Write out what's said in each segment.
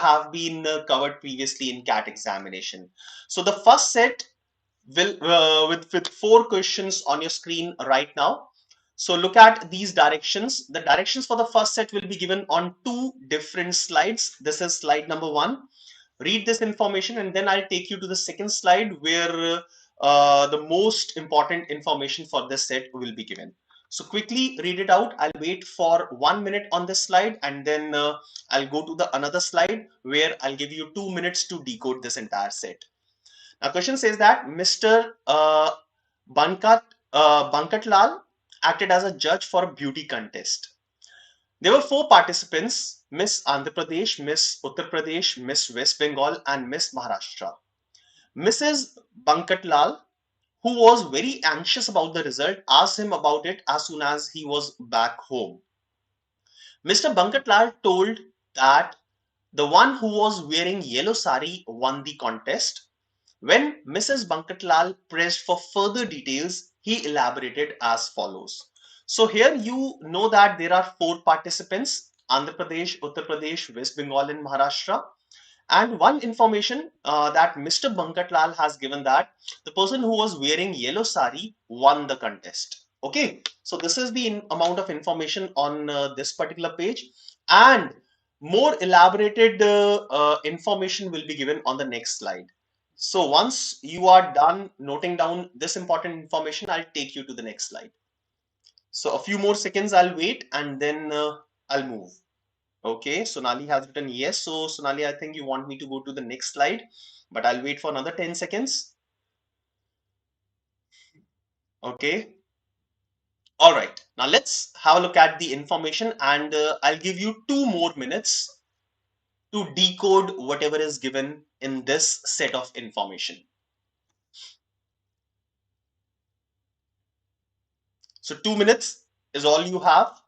have been covered previously in CAT examination. So the first set will with 4 questions on your screen right now. So look at these directions. The directions for the first set will be given on 2 different slides. This is slide number 1. Read this information and then I'll take you to the second slide where the most important information for this set will be given. So quickly read it out. I'll wait for 1 minute on this slide and then I'll go to the another slide where I'll give you 2 minutes to decode this entire set. Now question says that Mr. Bankat Lal acted as a judge for a beauty contest. There were 4 participants: Miss Andhra Pradesh, Miss Uttar Pradesh, Miss West Bengal, and Miss Maharashtra. Mrs. Bankat Lal, who was very anxious about the result, asked him about it as soon as he was back home. Mr. Bankat Lal told that the one who was wearing yellow sari won the contest. When Mrs. Bankatlal pressed for further details, he elaborated as follows. So here you know that there are 4 participants: Andhra Pradesh, Uttar Pradesh, West Bengal, and Maharashtra. And one information that Mr. Bankatlal has given, that the person who was wearing yellow sari won the contest. Okay, so this is the amount of information on this particular page, and more elaborated information will be given on the next slide. So once you are done noting down this important information, I'll take you to the next slide. So a few more seconds I'll wait and then I'll move. Okay, Sonali has written yes. So Sonali, I think you want me to go to the next slide, but I'll wait for another 10 seconds. Okay. All right. Now let's have a look at the information and I'll give you 2 more minutes to decode whatever is given in this set of information. So 2 minutes is all you have.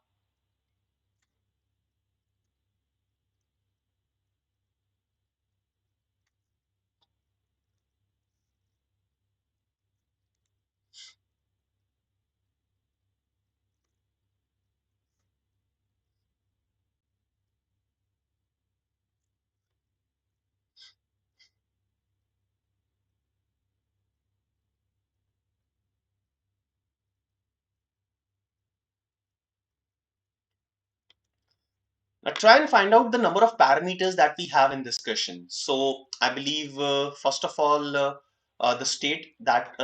Now try and find out the number of parameters that we have in this question. So I believe first of all the state that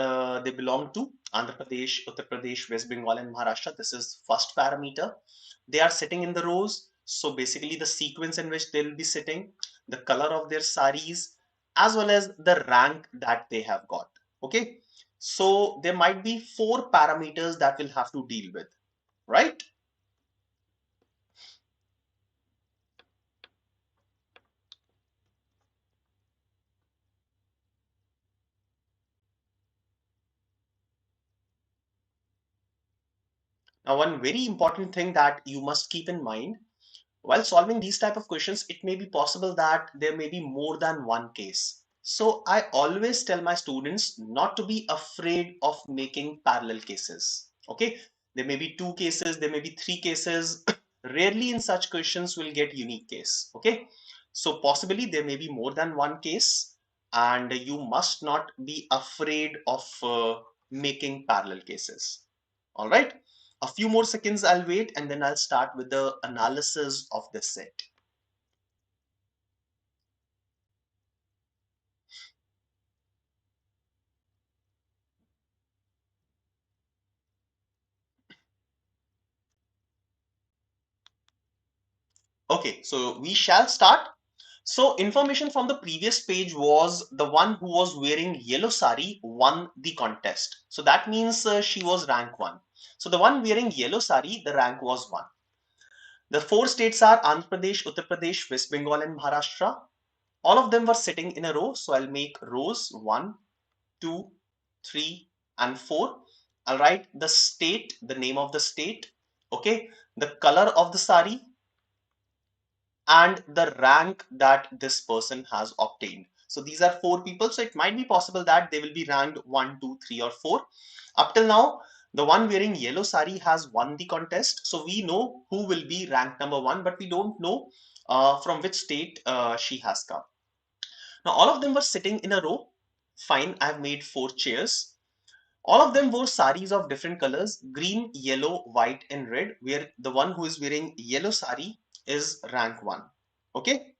they belong to, Andhra Pradesh, Uttar Pradesh, West Bengal and Maharashtra. This is first parameter. They are sitting in the rows. So basically the sequence in which they will be sitting, the color of their saris, as well as the rank that they have got. Okay. So there might be 4 parameters that we'll have to deal with, right? Now, one very important thing that you must keep in mind while solving these type of questions, it may be possible that there may be more than one case. So I always tell my students not to be afraid of making parallel cases. Okay, there may be 2 cases, there may be 3 cases. Rarely in such questions will get unique case. Okay, so possibly there may be more than one case, and you must not be afraid of making parallel cases. All right. A few more seconds I'll wait and then I'll start with the analysis of this set. Okay, so we shall start. So information from the previous page was the one who was wearing yellow sari won the contest. So that means she was rank 1. So the one wearing yellow sari, the rank was 1. The 4 states are Andhra Pradesh, Uttar Pradesh, West Bengal and Maharashtra. All of them were sitting in a row. So I'll make rows 1, 2, 3 and 4. I'll write the state, the name of the state, okay, the color of the sari and the rank that this person has obtained. So these are 4 people. So it might be possible that they will be ranked 1, 2, 3 or 4. Up till now, the one wearing yellow sari has won the contest. So we know who will be ranked number 1, but we don't know from which state she has come. Now, all of them were sitting in a row. Fine, I've made 4 chairs. All of them wore saris of different colors, green, yellow, white, and red, where the one who is wearing yellow sari is rank 1. Okay.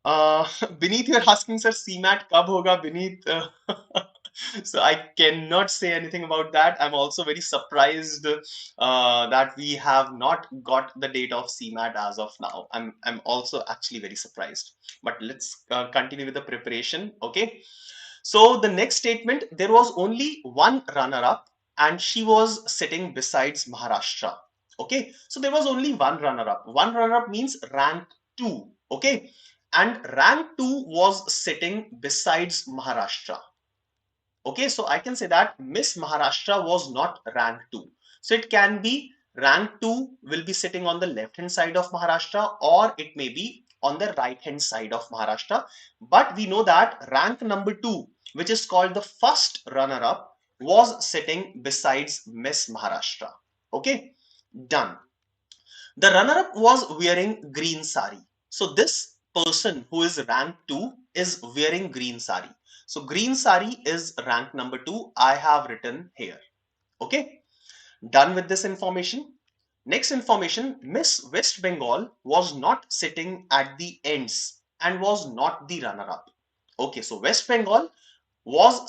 Uh, Beneath, you're asking, sir, CMAT kab hoga? Beneath, so I cannot say anything about that. I'm also very surprised that we have not got the date of CMAT as of now. I'm also actually very surprised. But let's continue with the preparation. Okay. So the next statement, there was only one runner-up and she was sitting besides Maharashtra. Okay, so there was only one runner-up. One runner-up means rank 2. Okay, and rank 2 was sitting besides Maharashtra. Okay, so I can say that Miss Maharashtra was not rank 2. So it can be rank 2 will be sitting on the left hand side of Maharashtra, or it may be on the right hand side of Maharashtra. But we know that rank number 2, which is called the first runner up, was sitting besides Miss Maharashtra. Okay, done. The runner-up was wearing green sari. So this person who is rank 2 is wearing green sari. So green sari is rank number 2. I have written here. Okay. Done with this information. Next information, Miss West Bengal was not sitting at the ends and was not the runner-up. Okay, so West Bengal was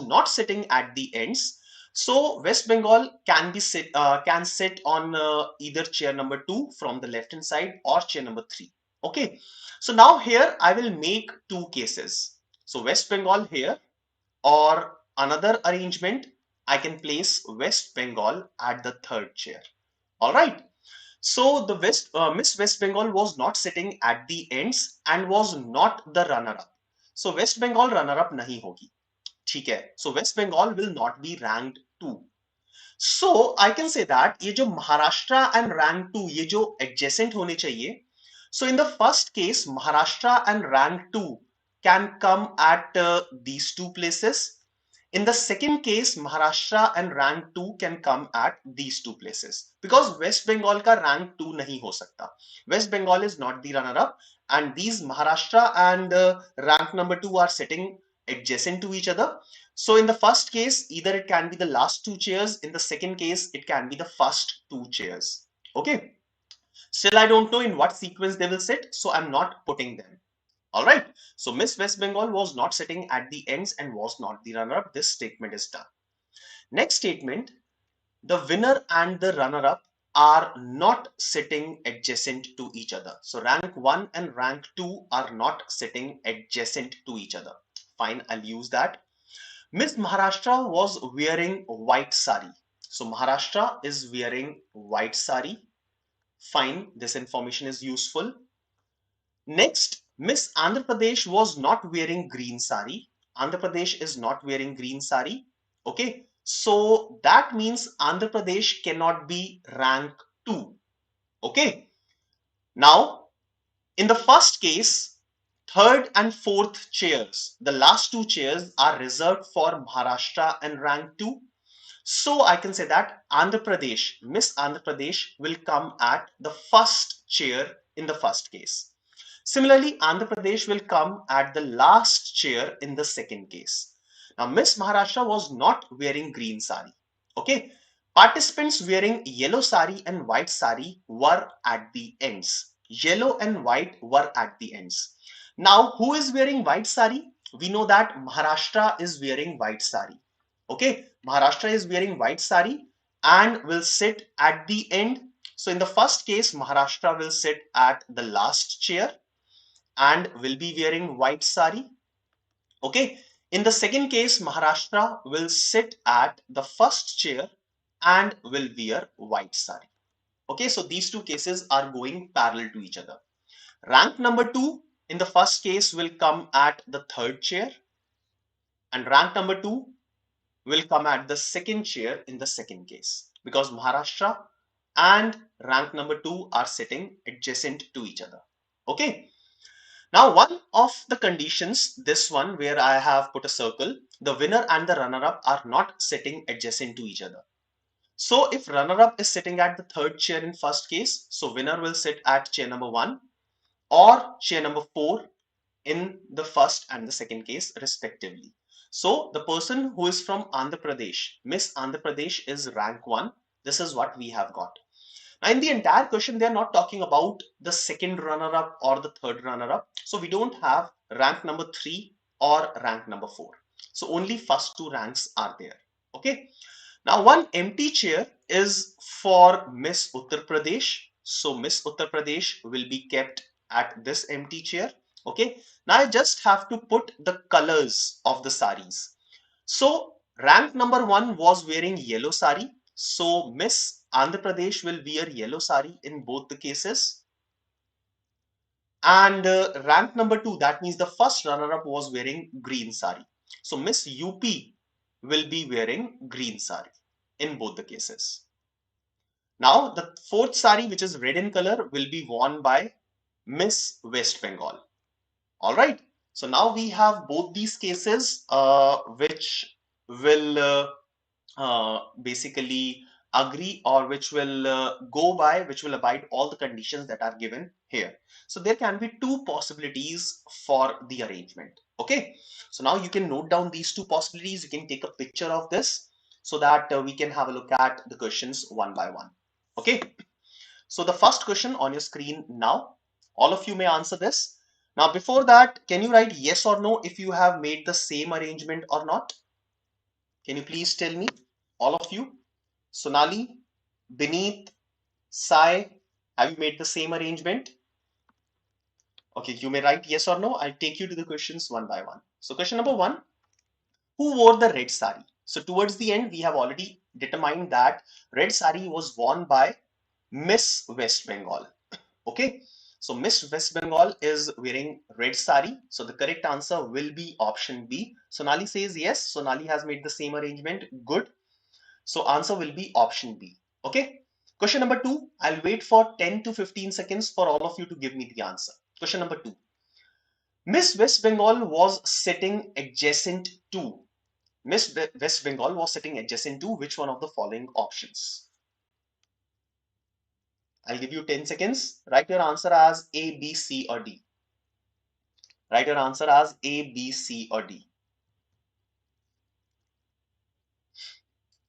not sitting at the ends. So West Bengal can sit on either chair number 2 from the left hand side or chair number 3. Okay, so now here I will make two cases. So West Bengal here, or another arrangement, I can place West Bengal at the third chair. All right. So the Miss West Bengal was not sitting at the ends and was not the runner-up. So West Bengal runner-up nahi hogi. ठीक है. So West Bengal will not be ranked 2. So I can say that ये जो Maharashtra and rank 2 ये जो adjacent होने चाहिए. So in the first case, Maharashtra and rank 2 can come at these two places. In the second case, Maharashtra and rank 2 can come at these two places, because West Bengal ka rank 2 nahi ho sakta. West Bengal is not the runner up, and these Maharashtra and rank number 2 are sitting adjacent to each other. So in the first case, either it can be the last two chairs. In the second case, it can be the first two chairs. Okay. Still, I don't know in what sequence they will sit, so I'm not putting them. All right. So Miss West Bengal was not sitting at the ends and was not the runner-up. This statement is done. Next statement, the winner and the runner-up are not sitting adjacent to each other. So rank 1 and rank 2 are not sitting adjacent to each other. Fine, I'll use that. Miss Maharashtra was wearing white sari. So Maharashtra is wearing white sari. Fine, this information is useful. Next, Miss Andhra Pradesh was not wearing green sari. Andhra Pradesh is not wearing green sari. Okay, so that means Andhra Pradesh cannot be rank 2. Okay, now in the first case, third and fourth chairs, the last two chairs are reserved for Maharashtra and rank 2. So I can say that Andhra Pradesh, Miss Andhra Pradesh will come at the first chair in the first case. Similarly, Andhra Pradesh will come at the last chair in the second case. Now, Miss Maharashtra was not wearing green sari. Okay. Participants wearing yellow sari and white sari were at the ends. Yellow and white were at the ends. Now, who is wearing white sari? We know that Maharashtra is wearing white sari. Okay. Maharashtra is wearing white sari and will sit at the end. So in the first case, Maharashtra will sit at the last chair and will be wearing white sari. Okay. In the second case, Maharashtra will sit at the first chair and will wear white sari. Okay. So these two cases are going parallel to each other. Rank number 2 in the first case will come at the third chair, and rank number 2 will come at the second chair in the second case, because Maharashtra and rank number 2 are sitting adjacent to each other. Okay. Now, one of the conditions, this one where I have put a circle, the winner and the runner-up are not sitting adjacent to each other. So if runner-up is sitting at the third chair in first case, so winner will sit at chair number 1 or chair number 4 in the first and the second case respectively. So the person who is from Andhra Pradesh, Miss Andhra Pradesh, is rank 1. This is what we have got. Now in the entire question, they are not talking about the second runner-up or the third runner-up. So we don't have rank number 3 or rank number 4. So only first two ranks are there. Okay. Now one empty chair is for Miss Uttar Pradesh. So Miss Uttar Pradesh will be kept at this empty chair. Okay. Now I just have to put the colors of the saris. So rank number 1 was wearing yellow sari. So Miss Andhra Pradesh will wear yellow sari in both the cases. And rank number 2, that means the first runner-up, was wearing green sari. So Miss UP will be wearing green sari in both the cases. Now the fourth sari, which is red in color, will be worn by Miss West Bengal. All right. So now we have both these cases, which will basically agree, or which will which will abide all the conditions that are given here. So there can be two possibilities for the arrangement. Okay. So now you can note down these two possibilities. You can take a picture of this so that we can have a look at the questions one by one. Okay. So the first question on your screen now, all of you may answer this. Now before that, can you write yes or no if you have made the same arrangement or not? Can you please tell me, all of you? Sonali, Beneath, Sai, have you made the same arrangement? Okay, you may write yes or no. I'll take you to the questions one by one. So question number 1, who wore the red sari? So towards the end, we have already determined that red sari was worn by Miss West Bengal. Okay, so Miss West Bengal is wearing red sari. So the correct answer will be option B. Sonali says yes. Sonali has made the same arrangement. Good. So answer will be option B. Okay. Question number 2. I'll wait for 10 to 15 seconds for all of you to give me the answer. Question number 2. Miss West Bengal was sitting adjacent to. Miss West Bengal was sitting adjacent to which one of the following options? I'll give you 10 seconds. Write your answer as A, B, C, or D. Write your answer as A, B, C, or D.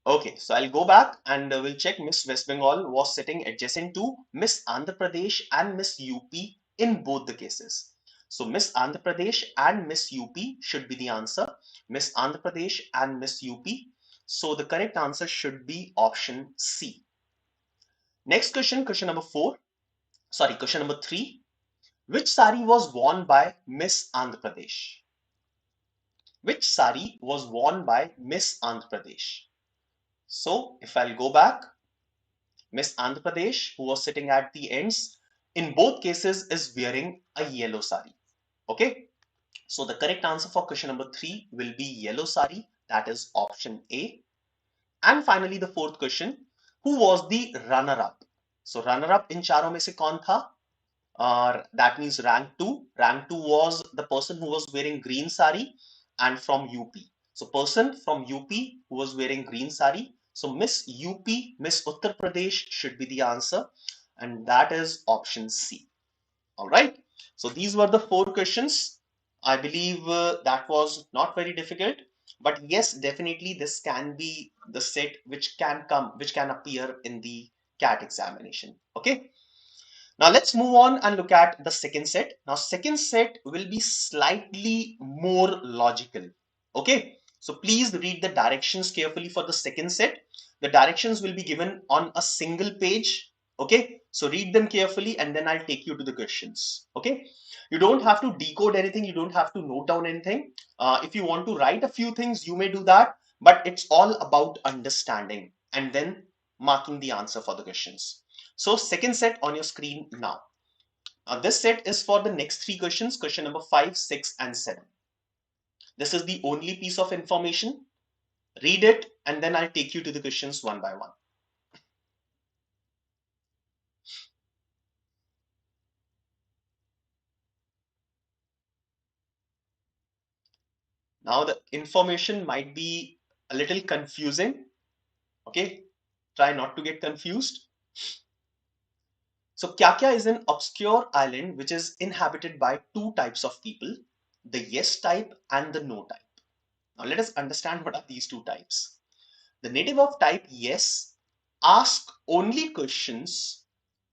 Okay, so I'll go back and we'll check. Miss West Bengal was sitting adjacent to Miss Andhra Pradesh and Miss UP in both the cases. So Miss Andhra Pradesh and Miss UP should be the answer. Miss Andhra Pradesh and Miss UP. So the correct answer should be option C. Next question, question number 4. Sorry, question number 3. Which sari was worn by Miss Andhra Pradesh? Which sari was worn by Miss Andhra Pradesh? So if I'll go back, Miss Andhra Pradesh, who was sitting at the ends, in both cases is wearing a yellow sari. Okay. So the correct answer for question number 3 will be yellow sari. That is option A. And finally, the fourth question, who was the runner-up? So runner-up in charon mein se kaun tha? That means rank 2. Rank 2 was the person who was wearing green sari and from UP. So person from UP who was wearing green sari. So Miss UP, Miss Uttar Pradesh should be the answer, and that is option C. All right. So these were the 4 questions. I believe that was not very difficult, but yes, definitely this can be the set which can appear in the CAT examination. Okay. Now let's move on and look at the second set. Now second set will be slightly more logical. Okay, so please read the directions carefully for the second set. The directions will be given on a single page. Okay, so read them carefully and then I'll take you to the questions. Okay, you don't have to decode anything. You don't have to note down anything. If you want to write a few things, you may do that, but it's all about understanding and then marking the answer for the questions. So second set on your screen now. Now this set is for the next 3 questions, question number 5, 6 and 7. This is the only piece of information. Read it and then I'll take you to the questions one by one. Now the information might be a little confusing. Okay. Try not to get confused. So Kya is an obscure island which is inhabited by two types of people, the yes type and the no type. Now let us understand what are these two types. The native of type yes ask only questions,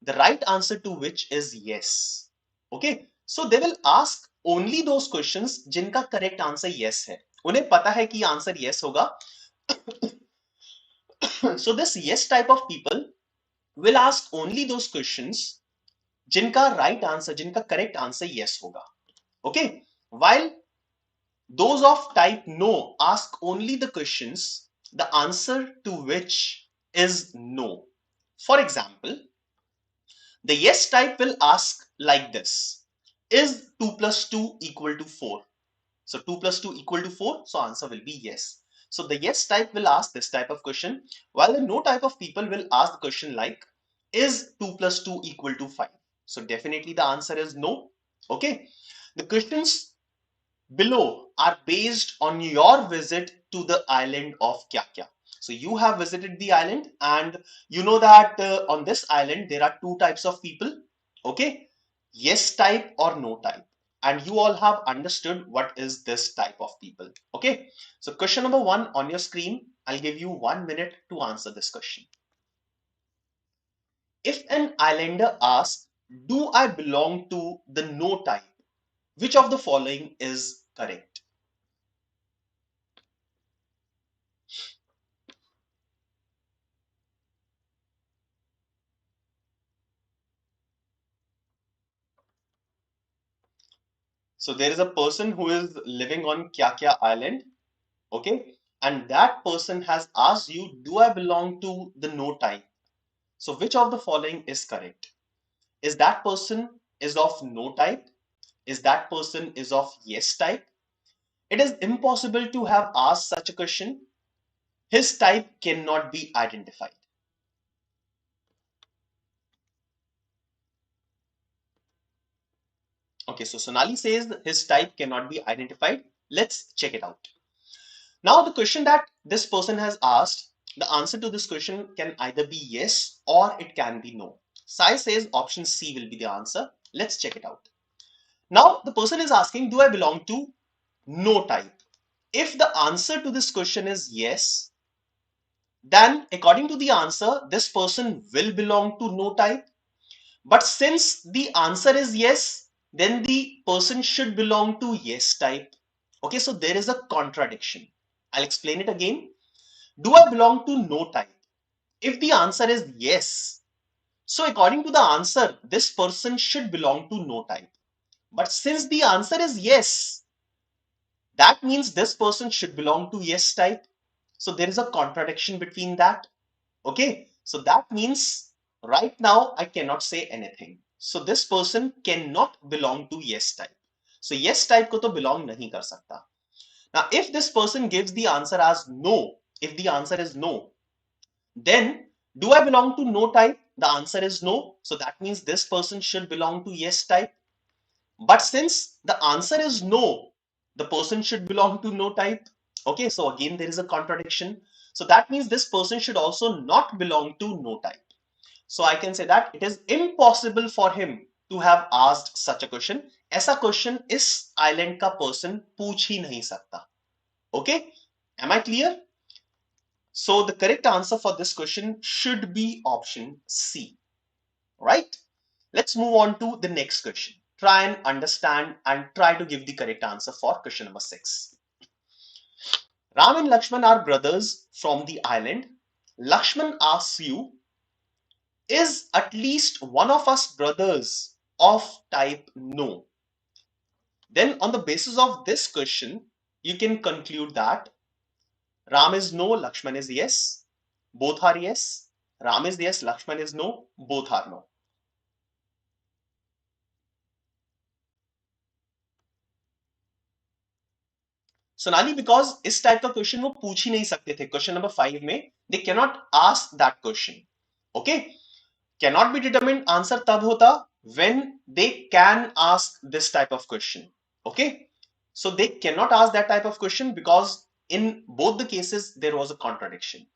the right answer to which is yes. Okay, so they will ask only those questions जिनका correct answer yes है. उन्हें पता है कि answer yes होगा. So this yes type of people will ask only those questions जिनका right answer, जिनका correct answer yes होगा. Okay, while those of type no ask only the questions the answer to which is no. For example, the yes type will ask like this: is 2 plus 2 equal to 4? So 2 plus 2 equal to 4, so answer will be yes. So the yes type will ask this type of question, while the no type of people will ask the question like, is 2 plus 2 equal to 5? So definitely the answer is no. Okay. The questions below are based on your visit to the island of Kya. So you have visited the island and you know that on this island there are two types of people. Okay. Yes type or no type. And you all have understood what is this type of people. Okay. So question number 1 on your screen. I'll give you 1 minute to answer this question. If an islander asks, do I belong to the no type? Which of the following is correct? So there is a person who is living on Kya Island, okay? And that person has asked you, do I belong to the no type? So which of the following is correct? Is that person is of no type? Is that person is of yes type? It is impossible to have asked such a question. His type cannot be identified. Okay, so Sonali says his type cannot be identified. Let's check it out. Now the question that this person has asked, the answer to this question can either be yes or it can be no. Sai says option C will be the answer. Let's check it out. Now the person is asking, do I belong to no type? If the answer to this question is yes, then according to the answer, this person will belong to no type. But since the answer is yes, then the person should belong to yes type. Okay, so there is a contradiction. I'll explain it again. Do I belong to no type? If the answer is yes, so according to the answer, this person should belong to no type. But since the answer is yes, that means this person should belong to yes type. So there is a contradiction between that. Okay, so that means right now I cannot say anything. So this person cannot belong to yes type. So yes type ko to belong nahi kar sakta. Now if this person gives the answer as no, if the answer is no, then do I belong to no type? The answer is no. So that means this person should belong to yes type. But since the answer is no, the person should belong to no type. Okay, so again there is a contradiction. So that means this person should also not belong to no type. So I can say that it is impossible for him to have asked such a question. ऐसा question इस island का person पूछ ही नहीं सकता. Okay, am I clear? So the correct answer for this question should be option C, right? Let's move on to the next question. Try and understand and try to give the correct answer for question number 6. Ram and Lakshman are brothers from the island. Lakshman asks you, is at least one of us brothers of type no? Then on the basis of this question, you can conclude that Ram is no, Lakshman is yes. Both are yes. Ram is yes, Lakshman is no. Both are no. Sonali because इस type का question वो पूछ ही नहीं सकते थे question number 5 में they cannot ask that question okay cannot be determined answer तब होता when they can ask this type of question okay so they cannot ask that type of question because in both the cases there was a contradiction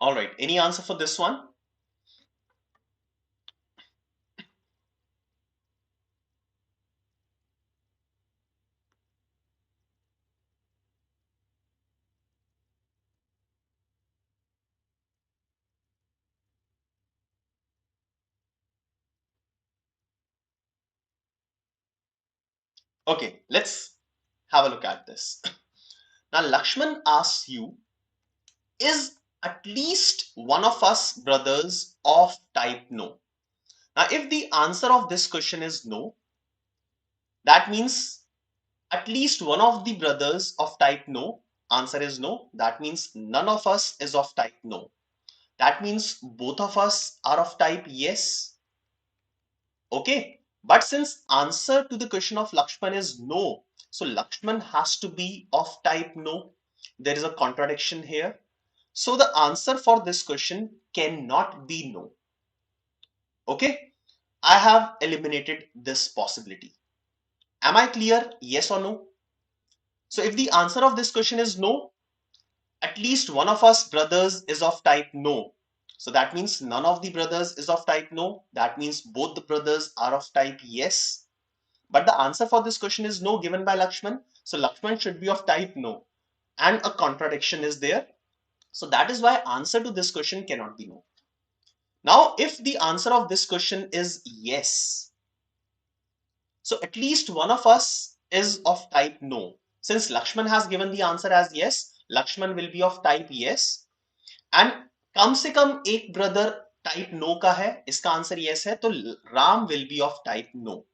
All right, any answer for this one? Okay, let's have a look at this. Now, Lakshman asks you, is at least one of us brothers of type no? Now, if the answer of this question is no, that means at least one of the brothers of type no. Answer is no. That means none of us is of type no. That means both of us are of type yes. Okay. But since answer to the question of Lakshman is no, so Lakshman has to be of type no. There is a contradiction here. So the answer for this question cannot be no. Okay. I have eliminated this possibility. Am I clear? Yes or no? So if the answer of this question is no, at least one of us brothers is of type no. So that means none of the brothers is of type no. That means both the brothers are of type yes. But the answer for this question is no given by Lakshman. So Lakshman should be of type no. And a contradiction is there. So that is why answer to this question cannot be no. Now, if the answer of this question is yes, so at least one of us is of type no. Since Lakshman has given the answer as yes, Lakshman will be of type yes. And come से कम एक brother type no का है, इसका answer yes है, तो Ram will be of type no.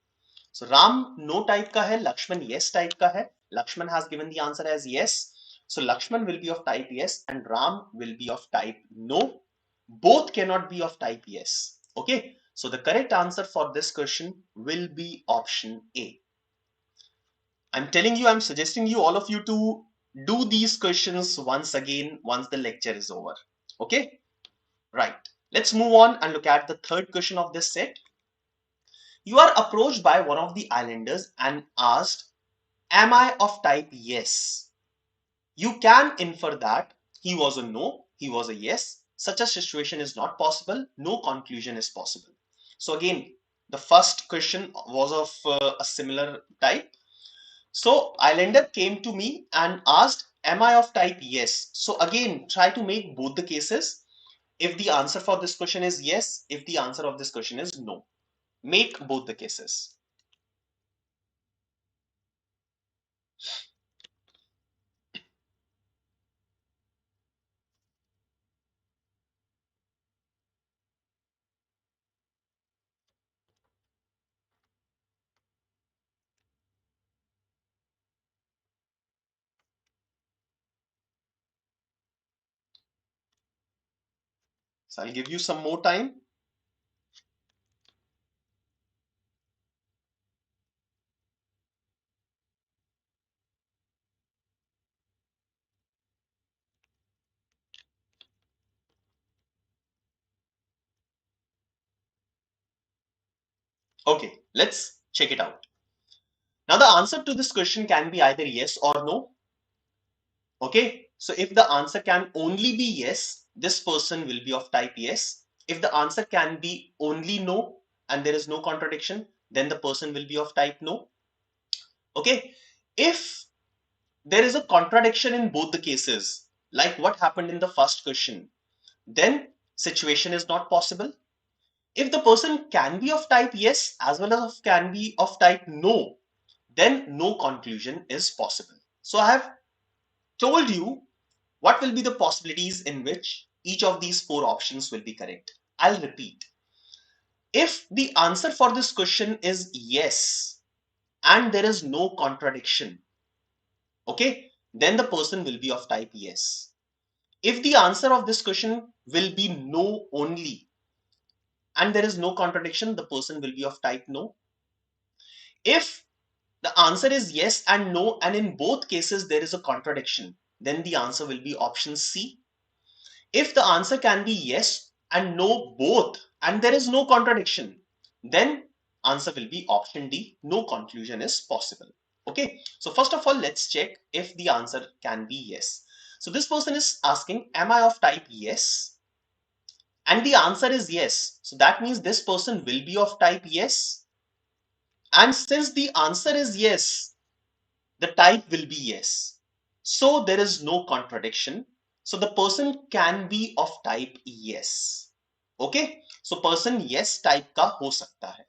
So Ram no type का है, Lakshman yes type का है. Lakshman has given the answer as yes, so Lakshman will be of type yes and Ram will be of type no. Both cannot be of type yes. Okay, so the correct answer for this question will be option A. I'm telling you, I'm suggesting you, all of you, to do these questions once again once the lecture is over. Okay. Right. Let's move on and look at the third question of this set. You are approached by one of the islanders and asked, am I of type yes? You can infer that he was a no, he was a yes. Such a situation is not possible. No conclusion is possible. So again, the first question was of a similar type. So islander came to me and asked, am I of type yes? So again, try to make both the cases. If the answer for this question is yes, if the answer of this question is no, make both the cases. So I'll give you some more time. Okay, let's check it out. Now the answer to this question can be either yes or no. Okay, so if the answer can only be yes, this person will be of type yes. If the answer can be only no and there is no contradiction, then the person will be of type no. Okay, if there is a contradiction in both the cases, like what happened in the first question, then situation is not possible. If the person can be of type yes as well as can be of type no, then no conclusion is possible. So I have told you what will be the possibilities in which each of these four options will be correct. I'll repeat. If the answer for this question is yes and there is no contradiction, okay, then the person will be of type yes. If the answer of this question will be no only and there is no contradiction, the person will be of type no. If the answer is yes and no, and in both cases there is a contradiction, then the answer will be option C. If the answer can be yes and no both, and there is no contradiction, then answer will be option D, no conclusion is possible. Okay, so first of all, let's check if the answer can be yes. So this person is asking, am I of type yes? And the answer is yes. So that means this person will be of type yes. And since the answer is yes, the type will be yes. So there is no contradiction. So the person can be of type yes. Okay. So person yes type का हो सकता है.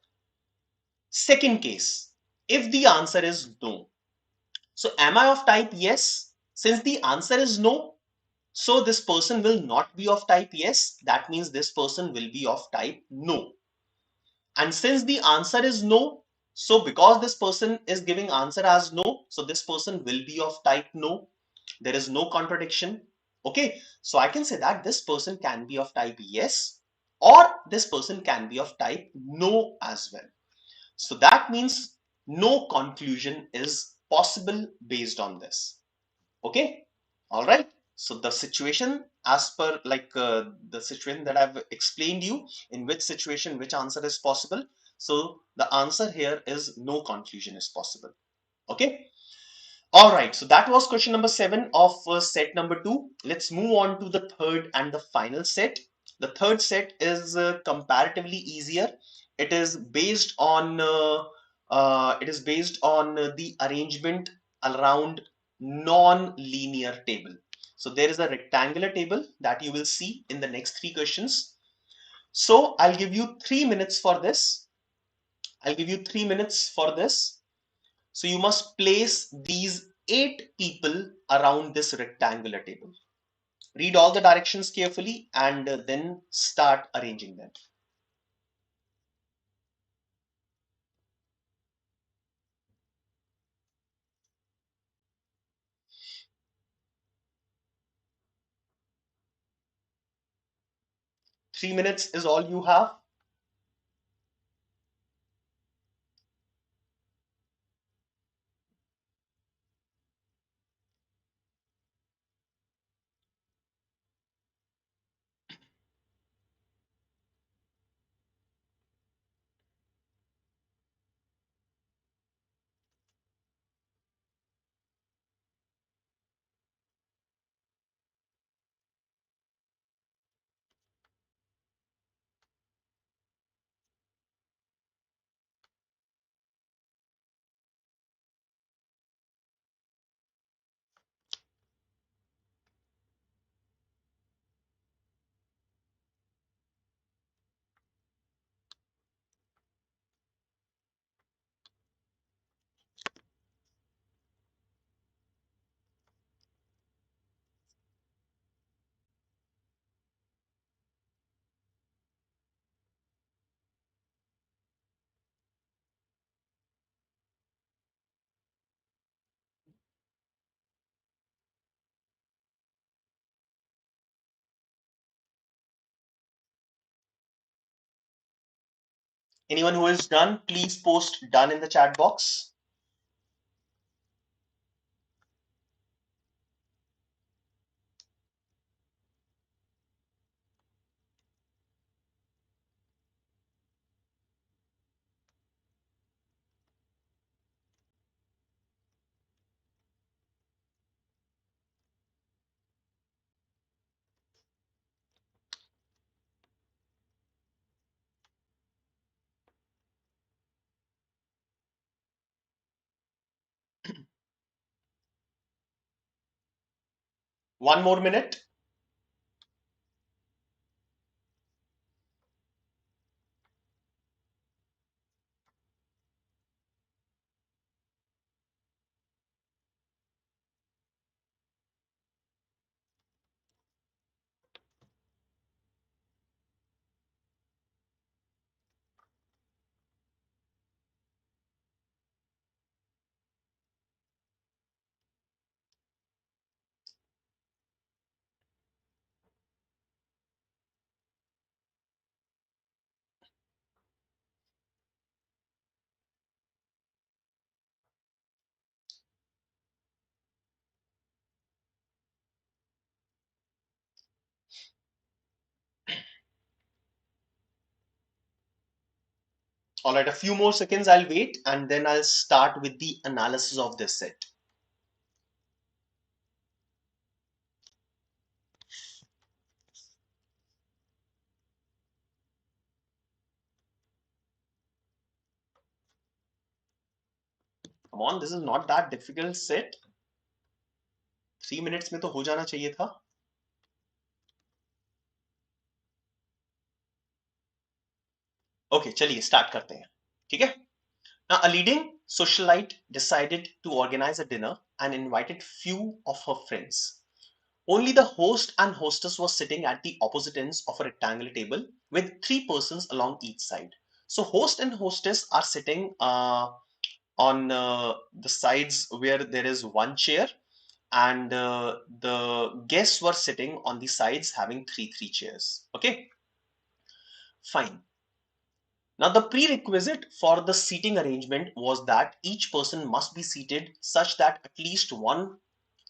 Second case, if the answer is no. So am I of type yes? Since the answer is no, so this person will not be of type yes. That means this person will be of type no. And since the answer is no, so because this person is giving answer as no, so this person will be of type no. There is no contradiction. Okay, so I can say that this person can be of type yes, or this person can be of type no as well. So that means no conclusion is possible based on this. Okay, all right. So the situation, as per the situation that I've explained you, in which situation which answer is possible. So the answer here is no conclusion is possible. Okay. All right. So that was question number 7 of set number 2. Let's move on to the third and the final set. The third set is comparatively easier. It is based on the arrangement around non-linear table. So there is a rectangular table that you will see in the next 3 questions. So I'll give you 3 minutes for this. I'll give you 3 minutes for this. So you must place these 8 people around this rectangular table. Read all the directions carefully and then start arranging them. 3 minutes is all you have. Anyone who is done, please post done in the chat box. One more minute. All right, a few more seconds I'll wait and then I'll start with the analysis of this set. Come on, this is not that difficult set. 3 minutes में तो हो जाना चाहिए था. Okay, चलिए start करते हैं. ठीक है? Now, a leading socialite decided to organize a dinner and invited few of her friends. Only the host and hostess were sitting at the opposite ends of a rectangular table with three persons along each side. So, host and hostess are sitting on the sides where there is one chair, and the guests were sitting on the sides having three chairs. Okay, fine. Now, the prerequisite for the seating arrangement was that each person must be seated such that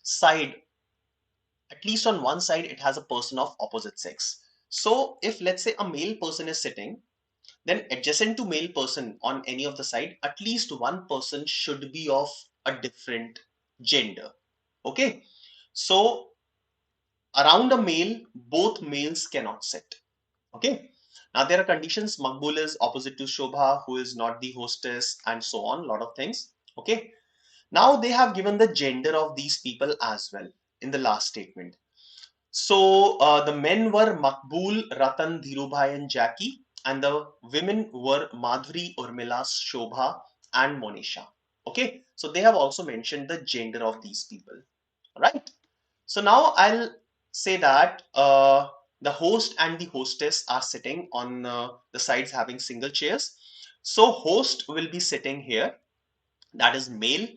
side, at least on one side, it has a person of opposite sex. So, if let's say a male person is sitting, then adjacent to male person on any of the side, at least one person should be of a different gender. Okay, so around a male, both males cannot sit. Okay. Now there are conditions. Makbul is opposite to Shobha, who is not the hostess, and so on. A lot of things. Okay. Now they have given the gender of these people as well in the last statement. So the men were Makbul, Ratan, Dhirubhai, and Jackie, and the women were Madhuri, Urmila, Shobha, and Monisha. Okay. So they have also mentioned the gender of these people. Right. So now I'll say that the host and the hostess are sitting on the sides having single chairs. So host will be sitting here, that is male,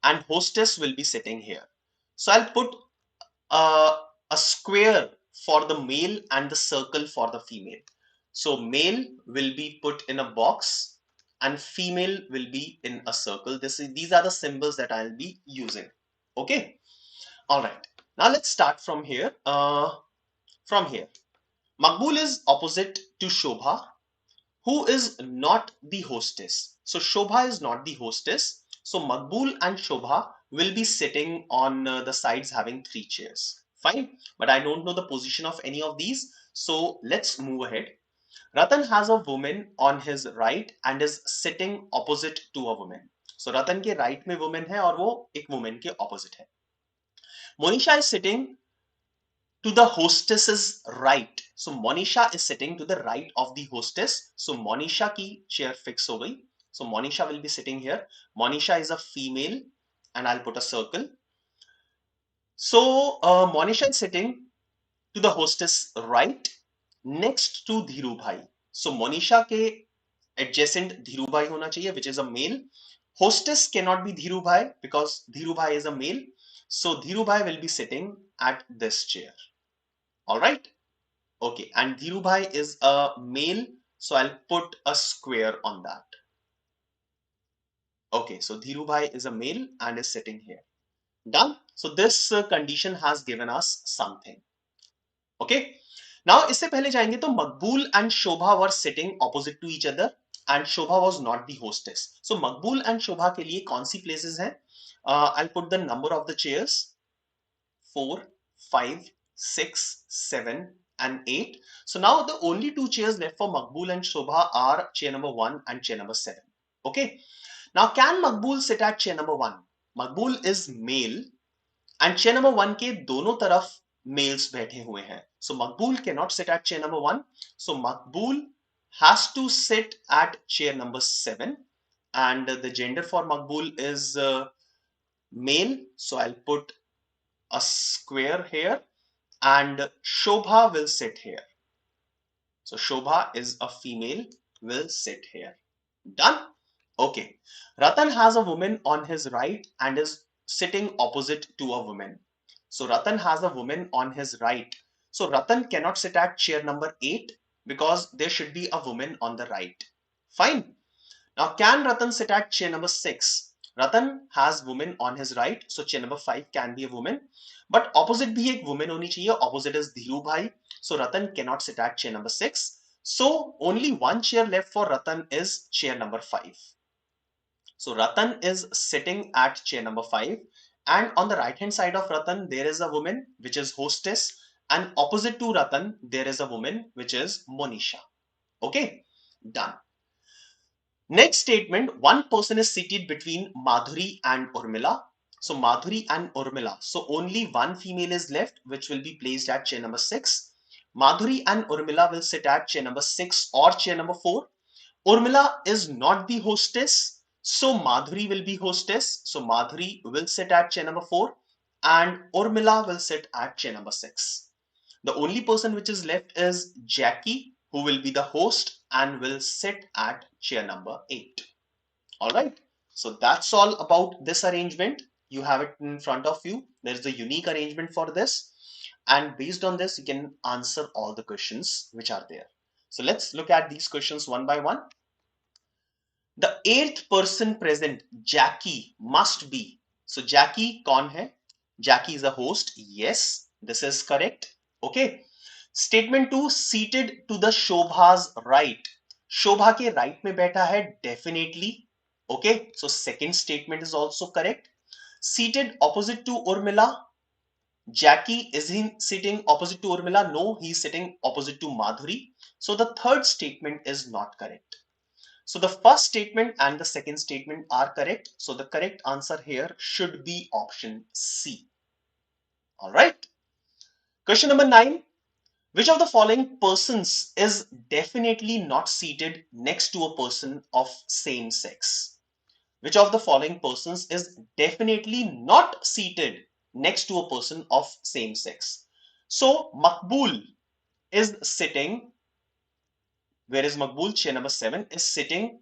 and hostess will be sitting here. So I'll put a square for the male and the circle for the female. So male will be put in a box and female will be in a circle. These are the symbols that I'll be using. Okay. All right. Now let's start from here. Makbul is opposite to Shobha, who is not the hostess. So Shobha is not the hostess. So Makbul and Shobha will be sitting on the sides having three chairs. Fine. But I don't know the position of any of these. So let's move ahead. Ratan has a woman on his right and is sitting opposite to a woman. So Ratan के right में woman है और वो एक woman के opposite है. Monisha is sitting to the hostess's right. So Monisha is sitting to the right of the hostess. So Monisha की chair fix हो गई. So Monisha will be sitting here. Monisha is a female and I'll put a circle. So Monisha is sitting to the hostess right next to Dhiru Bhai. So Monisha के adjacent Dhiru Bhai होना चाहिए, which is a male. Hostess cannot be Dhiru Bhai because Dhiru Bhai is a male. So Dhiru Bhai will be sitting at this chair. All right. Okay, and Dhirubhai is a male, so I'll put a square on that. Okay, so Dhirubhai is a male and is sitting here. Done. So this condition has given us something. Okay. Now इससे पहले जाएंगे तो Makbul and Shobha were sitting opposite to each other and Shobha was not the hostess. So Makbul and Shobha के लिए कौन सी places हैं? I'll put the number of the chairs. 4, 5, 6, 7, and 8. So now the only two chairs left for Makbul and Shobha are chair number 1 and chair number 7. Okay. Now can Makbul sit at chair number 1? Makbul is male and chair number 1 के दोनों तरफ males बैठे हुए हैं. So Makbul cannot sit at chair number 1. So Makbul has to sit at chair number 7 and the gender for Makbul is male. So I'll put a square here and Shobha will sit here. So Shobha is a female, will sit here. Done? Okay. Ratan has a woman on his right and is sitting opposite to a woman. So Ratan has a woman on his right. So Ratan cannot sit at chair number 8 because there should be a woman on the right. Fine. Now can Ratan sit at chair number 6? Ratan has woman on his right, so chair number 5 can be a woman. But opposite भी एक woman होनी चाहिए. Opposite is Dhiru Bhai, so Ratan cannot sit at chair number 6. So only one chair left for Ratan is chair number 5. So Ratan is sitting at chair number 5, and on the right hand side of Ratan there is a woman which is hostess, and opposite to Ratan there is a woman which is Monisha. Okay, done. Next statement, one person is seated between Madhuri and Urmila. So Madhuri and Urmila. So only one female is left, which will be placed at chair number 6. Madhuri and Urmila will sit at chair number 6 or chair number 4. Urmila is not the hostess, so Madhuri will be hostess. So Madhuri will sit at chair number 4 and Urmila will sit at chair number 6. The only person which is left is Jackie, who will be the host and will sit at chair number 8. All right. So that's all about this arrangement. You have it in front of you. There's the unique arrangement for this. And based on this, you can answer all the questions which are there. So let's look at these questions one by one. The eighth person present, Jackie, must be. So Jackie कौन है? Jackie is a host. Yes, this is correct. Okay. Statement 2, seated to the Shobha's right. Shobha के right में बैठा है, definitely. Okay. So second statement is also correct. Seated opposite to Urmila. Jackie, is he sitting opposite to Urmila? No, he is sitting opposite to Madhuri. So the third statement is not correct. So the first statement and the second statement are correct. So the correct answer here should be option C. All right. Question number 9. Which of the following persons is definitely not seated next to a person of same sex? Which of the following persons is definitely not seated next to a person of same sex? So Makbul is sitting, where is Makbul? Chair number 7 is sitting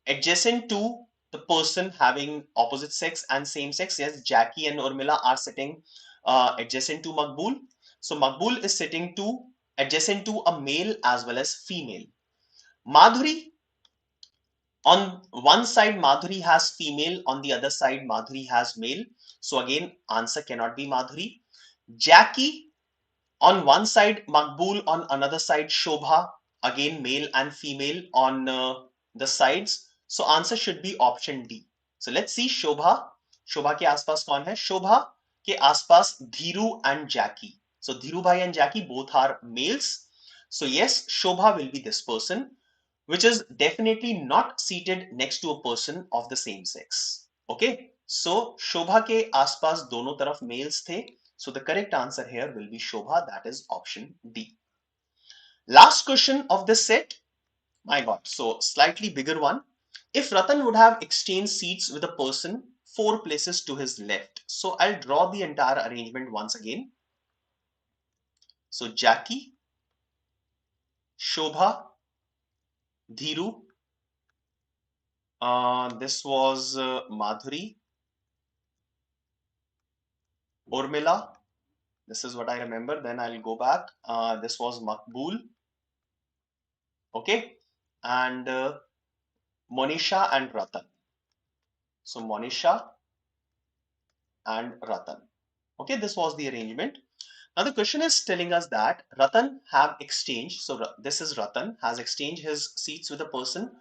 adjacent to the person having opposite sex and same sex. Yes, Jackie and Urmila are sitting adjacent to Makbul. So Makbul is sitting to adjacent to a male as well as female. Madhuri, on one side Madhuri has female, on the other side Madhuri has male. So again, answer cannot be Madhuri. Jackie, on one side Makbul, on another side Shobha, again male and female on the sides. So answer should be option D. So let's see Shobha. Shobha के आसपास कौन है? Shobha के आसपास Dhiru and Jackie. So Dhiru bhai and Jackie both are males. So yes, Shobha will be this person, which is definitely not seated next to a person of the same sex. Okay. So Shobha के आसपास दोनों तरफ males थे. So the correct answer here will be Shobha, that is option D. Last question of this set. My God, so slightly bigger one. If Ratan would have exchanged seats with a person 4 places to his left. So I'll draw the entire arrangement once again. So Jackie, Shobha, Dhiru, this was Madhuri, Urmila, this is what I remember, then I'll go back. This was Makbul, okay, and Monisha and Ratan. So Monisha and Ratan. Okay, this was the arrangement. Now the question is telling us that Ratan have exchanged. So this is Ratan has exchanged his seats with a person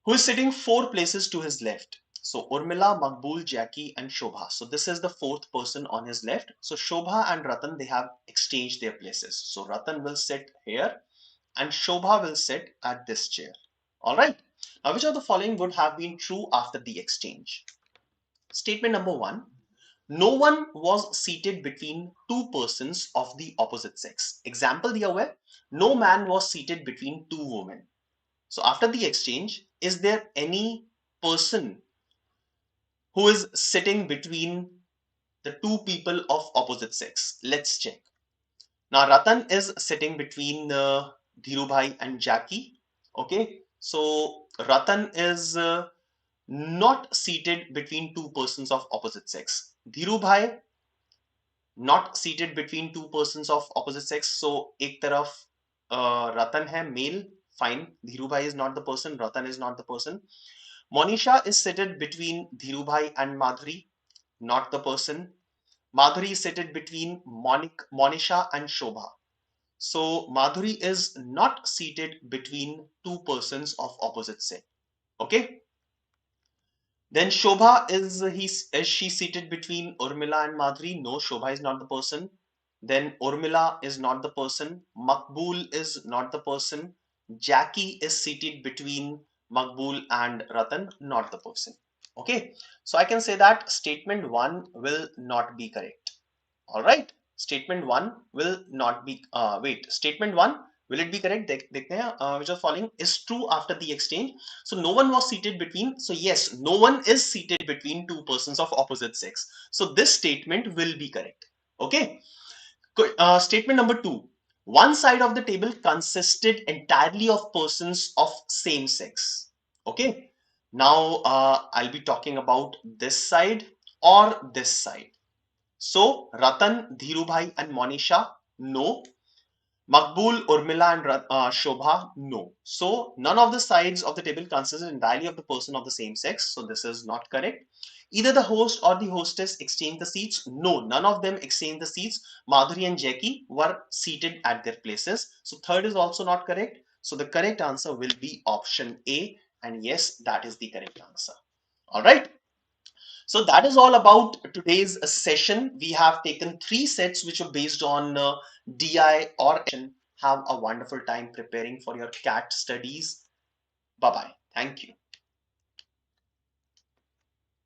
who is sitting 4 places to his left. So Urmila, Makbul, Jackie and Shobha. So this is the 4th person on his left. So Shobha and Ratan, they have exchanged their places. So Ratan will sit here and Shobha will sit at this chair. All right. Now which of the following would have been true after the exchange? Statement number 1. No one was seated between 2 persons of the opposite sex. Example दिया हुआ है, no man was seated between 2 women. So after the exchange, is there any person who is sitting between the 2 people of opposite sex? Let's check. Now Ratan is sitting between Dhiru bhai and Jackie. Okay, so Ratan is not seated between 2 persons of opposite sex. Dhiru bhai not seated between 2 persons of opposite sex. So एक तरफ Ratan है male, fine. Dhiru bhai is not the person, Ratan is not the person. Monisha is seated between Dhiru bhai and Madhuri, not the person. Madhuri is seated between Monisha and Shobha. So Madhuri is not seated between two persons of opposite sex. Okay. Then Shobha, is she seated between Urmila and Madhuri? No, Shobha is not the person. Then Urmila is not the person. Makbul is not the person. Jackie is seated between Makbul and Ratan, not the person. Okay, so I can say that statement 1 will not be correct. All right, statement 1 will not be wait, statement 1, will it be correct? देखते हैं which are following is true after the exchange. So no one was seated between, so yes, no one is seated between two persons of opposite sex, so this statement will be correct. Okay. Statement number 2, one side of the table consisted entirely of persons of same sex. Okay, now I'll be talking about this side or this side. So Ratan, Dhirubhai and Monisha, no. Makbul, Urmila and Shobha, no. So none of the sides of the table consisted entirely of the person of the same sex. So this is not correct. Either the host or the hostess exchanged the seats. No, none of them exchanged the seats. Madhuri and Jackie were seated at their places. So third is also not correct. So the correct answer will be option A. And yes, that is the correct answer. All right. So that is all about today's session. We have taken 3 sets which are based on DI or have a wonderful time preparing for your CAT studies. Bye bye. Thank you.